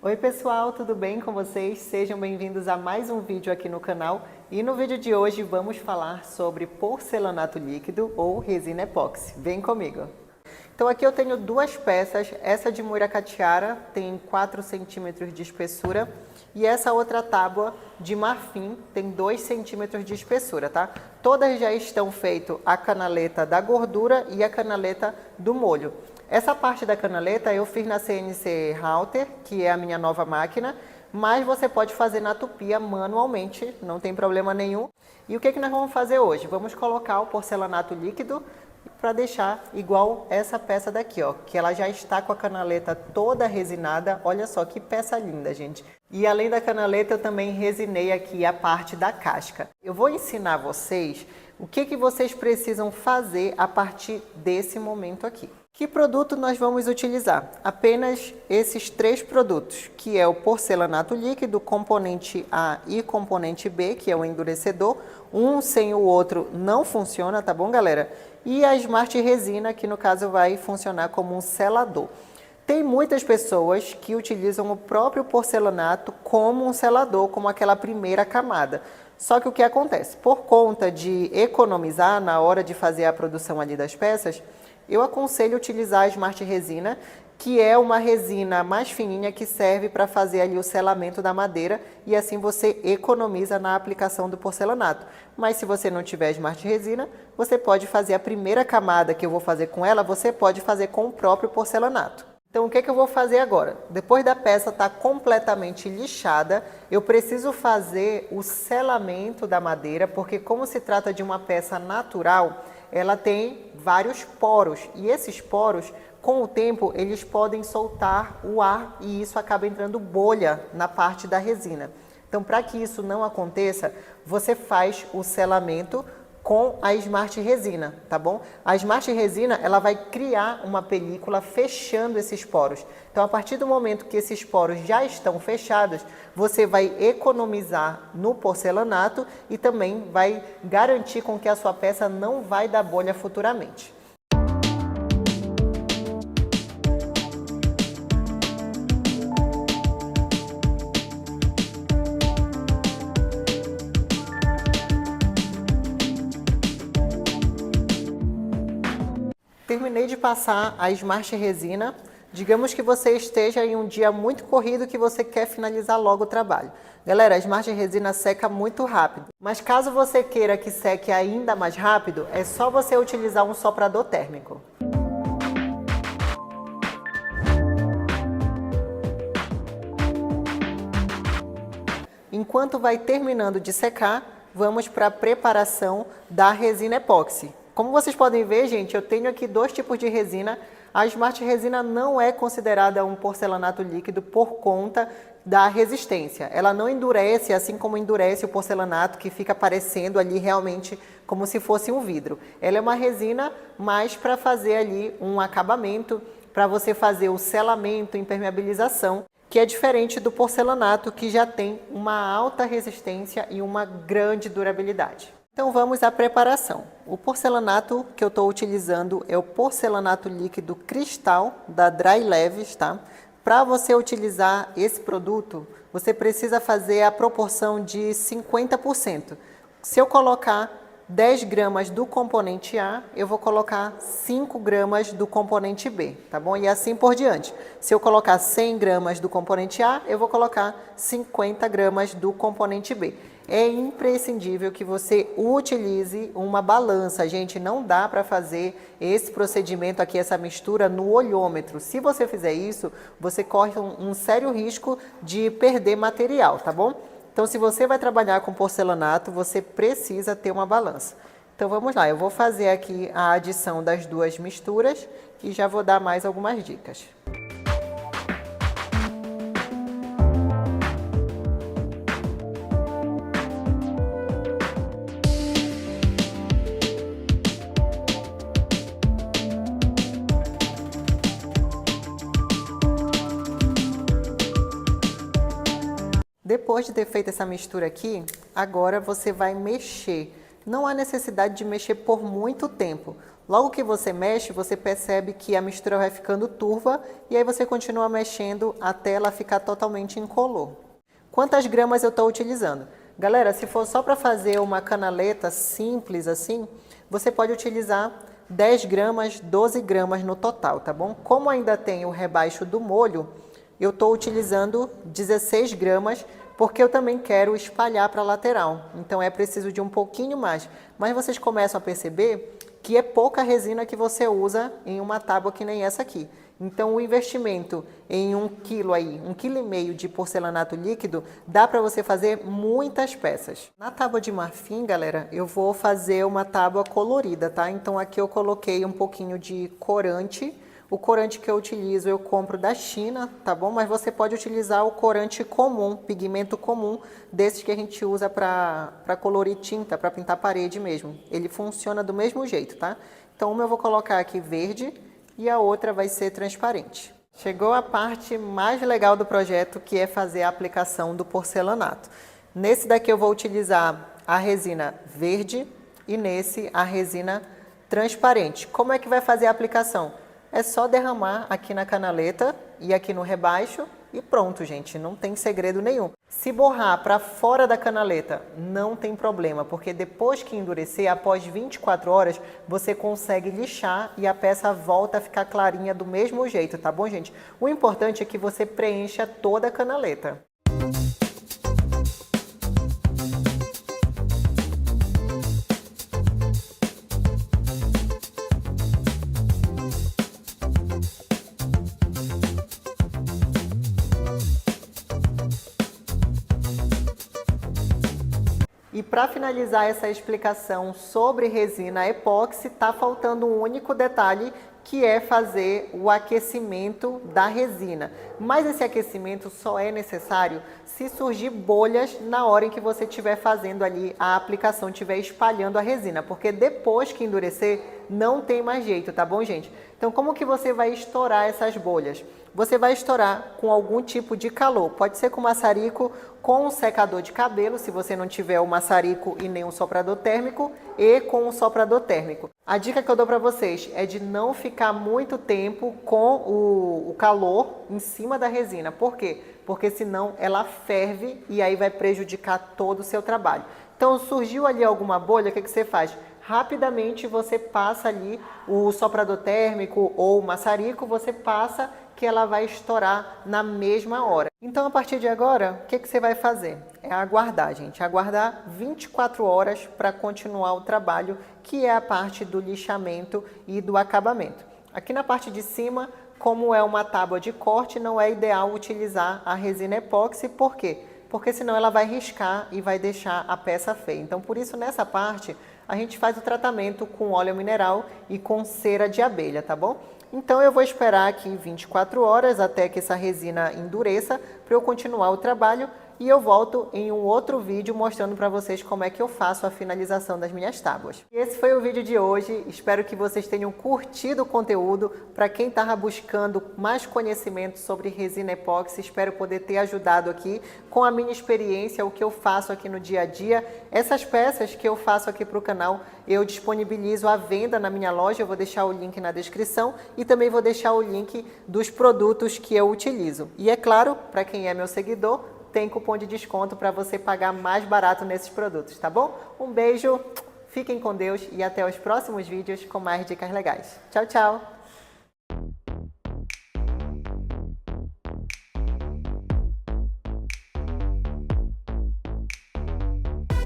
Oi pessoal, tudo bem com vocês? Sejam bem-vindos a mais um vídeo aqui no canal. E no vídeo de hoje vamos falar sobre porcelanato líquido ou resina epóxi. Vem comigo! Então aqui eu tenho duas peças, essa de Muiracatiara tem 4 centímetros de espessura e essa outra tábua de marfim tem 2 centímetros de espessura, tá? Todas já estão feitas a canaleta da gordura e a canaleta do molho. Essa parte da canaleta eu fiz na CNC Halter, que é a minha nova máquina, mas você pode fazer na tupia manualmente, não tem problema nenhum. E o que nós vamos fazer hoje? Vamos colocar o porcelanato líquido para deixar igual essa peça daqui, ó, que ela já está com a canaleta toda resinada. Olha só que peça linda, gente. E além da canaleta, eu também resinei aqui a parte da casca. Eu vou ensinar vocês o que vocês precisam fazer a partir desse momento aqui. Que produto nós vamos utilizar? Apenas esses 3 produtos, que é o porcelanato líquido, componente A e componente B, que é o endurecedor. Um sem o outro não funciona, tá bom, galera? E a Smart Resina, que no caso vai funcionar como um selador. Tem muitas pessoas que utilizam o próprio porcelanato como um selador, como aquela primeira camada. Só que o que acontece? Por conta de economizar na hora de fazer a produção ali das peças, eu aconselho utilizar a Smart Resina, que é uma resina mais fininha que serve para fazer ali o selamento da madeira e assim você economiza na aplicação do porcelanato. Mas se você não tiver Smart Resina, você pode fazer a primeira camada que eu vou fazer com ela, você pode fazer com o próprio porcelanato. Então o que eu vou fazer agora? Depois da peça estar completamente lixada, eu preciso fazer o selamento da madeira, porque como se trata de uma peça natural, ela tem vários poros e esses poros, com o tempo, eles podem soltar o ar e isso acaba entrando bolha na parte da resina. Então, para que isso não aconteça, você faz o selamento com a Smart Resina, tá bom? A Smart Resina, ela vai criar uma película fechando esses poros. Então, a partir do momento que esses poros já estão fechados, você vai economizar no porcelanato e também vai garantir com que a sua peça não vai dar bolha futuramente. Terminei de passar a Smart Resina. Digamos que você esteja em um dia muito corrido que você quer finalizar logo o trabalho. Galera, a Smart Resina seca muito rápido. Mas caso você queira que seque ainda mais rápido, é só você utilizar um soprador térmico. Enquanto vai terminando de secar, vamos para a preparação da resina epóxi. Como vocês podem ver, gente, eu tenho aqui 2 tipos de resina. A Smart Resina não é considerada um porcelanato líquido por conta da resistência. Ela não endurece, assim como endurece o porcelanato, que fica parecendo ali realmente como se fosse um vidro. Ela é uma resina mais para fazer ali um acabamento, para você fazer o selamento, impermeabilização, que é diferente do porcelanato, que já tem uma alta resistência e uma grande durabilidade. Então vamos à preparação. O porcelanato que eu estou utilizando é o porcelanato líquido cristal da Dry Leves, tá? Para você utilizar esse produto, você precisa fazer a proporção de 50%. Se eu colocar 10 gramas do componente A, eu vou colocar 5 gramas do componente B, tá bom? E assim por diante. Se eu colocar 100 gramas do componente A, eu vou colocar 50 gramas do componente B. É imprescindível que você utilize uma balança, gente. Não dá para fazer esse procedimento aqui, essa mistura no olhômetro. Se você fizer isso, você corre um sério risco de perder material, tá bom? Então, se você vai trabalhar com porcelanato, você precisa ter uma balança. Então, vamos lá. Eu vou fazer aqui a adição das 2 misturas e já vou dar mais algumas dicas. Depois de ter feito essa mistura aqui, agora você vai mexer não há necessidade de mexer por muito tempo. Logo que você mexe, você percebe que a mistura vai ficando turva e aí você continua mexendo até ela ficar totalmente incolor. Quantas gramas eu estou utilizando? Galera, se for só para fazer uma canaleta simples assim, você pode utilizar 10 gramas, 12 gramas no total, tá bom? Como ainda tem o rebaixo do molho, eu estou utilizando 16 gramas, porque eu também quero espalhar para a lateral. Então é preciso de um pouquinho mais. Mas vocês começam a perceber que é pouca resina que você usa em uma tábua que nem essa aqui. Então o investimento em 1 quilo aí, 1,5 kg de porcelanato líquido, dá para você fazer muitas peças. Na tábua de marfim, galera, eu vou fazer uma tábua colorida, tá? Então aqui eu coloquei um pouquinho de corante. O corante que eu utilizo eu compro da China, tá bom? Mas você pode utilizar o corante comum, pigmento comum, desses que a gente usa para colorir tinta, para pintar parede mesmo. Ele funciona do mesmo jeito, tá? Então uma eu vou colocar aqui verde e a outra vai ser transparente. Chegou a parte mais legal do projeto, que é fazer a aplicação do porcelanato. Nesse daqui eu vou utilizar a resina verde e nesse a resina transparente. Como é que vai fazer a aplicação? É só derramar aqui na canaleta e aqui no rebaixo e pronto, gente. Não tem segredo nenhum. Se borrar para fora da canaleta, não tem problema, porque depois que endurecer, após 24 horas, você consegue lixar e a peça volta a ficar clarinha do mesmo jeito, tá bom, gente? O importante é que você preencha toda a canaleta. E para finalizar essa explicação sobre resina epóxi, está faltando um único detalhe, que é fazer o aquecimento da resina. Mas esse aquecimento só é necessário se surgir bolhas na hora em que você estiver fazendo ali a aplicação, estiver espalhando a resina, porque depois que endurecer, não tem mais jeito, tá bom, gente? Então, como que você vai estourar essas bolhas? Você vai estourar com algum tipo de calor. Pode ser com maçarico, com um secador de cabelo, se você não tiver o maçarico e nem um soprador térmico, e com um soprador térmico. A dica que eu dou para vocês é de não ficar muito tempo com o calor em cima da resina. Por quê? Porque senão ela ferve e aí vai prejudicar todo o seu trabalho. Então, surgiu ali alguma bolha, o que você faz? Rapidamente você passa ali o soprador térmico ou o maçarico, você passa que ela vai estourar na mesma hora. Então, a partir de agora, o que você vai fazer? É aguardar, gente. Aguardar 24 horas para continuar o trabalho, que é a parte do lixamento e do acabamento. Aqui na parte de cima, como é uma tábua de corte, não é ideal utilizar a resina epóxi. Por quê? Porque senão ela vai riscar e vai deixar a peça feia. Então, por isso, nessa parte, a gente faz o tratamento com óleo mineral e com cera de abelha, tá bom? Então eu vou esperar aqui 24 horas até que essa resina endureça para eu continuar o trabalho e eu volto em um outro vídeo mostrando para vocês como é que eu faço a finalização das minhas tábuas. Esse foi o vídeo de hoje, espero que vocês tenham curtido o conteúdo. Para quem estava buscando mais conhecimento sobre resina epóxi, espero poder ter ajudado aqui com a minha experiência, o que eu faço aqui no dia a dia. Essas peças que eu faço aqui para o canal, eu disponibilizo à venda na minha loja, eu vou deixar o link na descrição e também vou deixar o link dos produtos que eu utilizo. E é claro, para quem é meu seguidor, tem cupom de desconto para você pagar mais barato nesses produtos, tá bom? Um beijo, fiquem com Deus e até os próximos vídeos com mais dicas legais. Tchau, tchau!